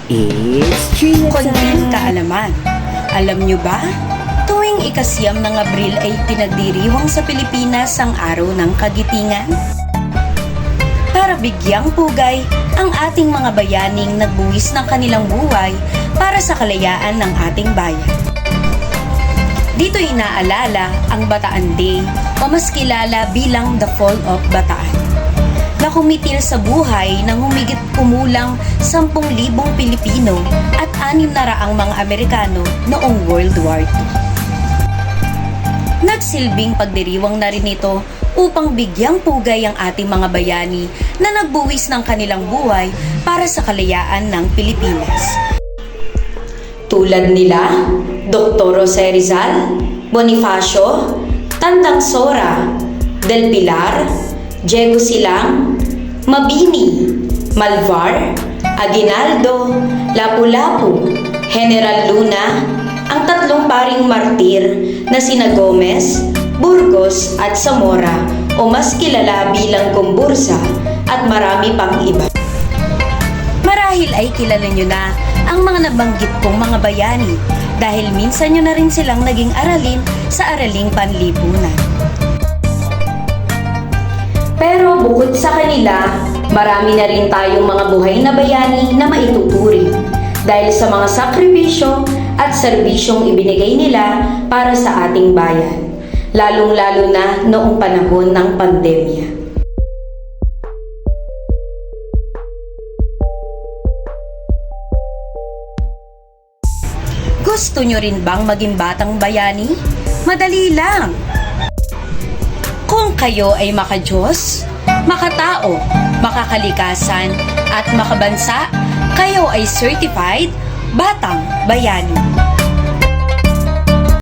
It's trivia Konting time! kaalaman. Alam nyo ba? Tuwing ika-9 ng Abril ay pinagdiriwang sa Pilipinas ang Araw ng Kagitingan. Para bigyang pugay ang ating mga bayaning nagbuwis ng kanilang buhay para sa kalayaan ng ating bayan. Dito inaalala ang Bataan Day o mas kilala bilang The Fall of Bataan, na kumitil sa buhay ng humigit kumulang 10,000 Pilipino at 600 mga Amerikano noong World War II. Nagsilbing pagdiriwang na rin ito upang bigyang pugay ang ating mga bayani na nagbuwis ng kanilang buhay para sa kalayaan ng Pilipinas. Tulad nila, Dr. Jose Rizal, Bonifacio, Tandang Sora, Del Pilar, Diego Silang, Mabini, Malvar, Aguinaldo, Lapu-Lapu, General Luna, ang tatlong paring martir na sina Gomez, Burgos at Zamora o mas kilala bilang Gumburza at marami pang iba. Marahil ay kilala nyo na ang mga nabanggit kong mga bayani dahil minsan nyo na rin silang naging aralin sa araling panlipunan. Pero bukod sa kanila, marami na rin tayong mga buhay na bayani na maituturing dahil sa mga sakripisyo at serbisyong ibinigay nila para sa ating bayan, lalong-lalo na noong panahon ng pandemya. Gusto nyo rin bang maging batang bayani? Madali lang! Kung kayo ay makadiyos, makatao, makakalikasan, at makabansa, kayo ay certified batang bayani.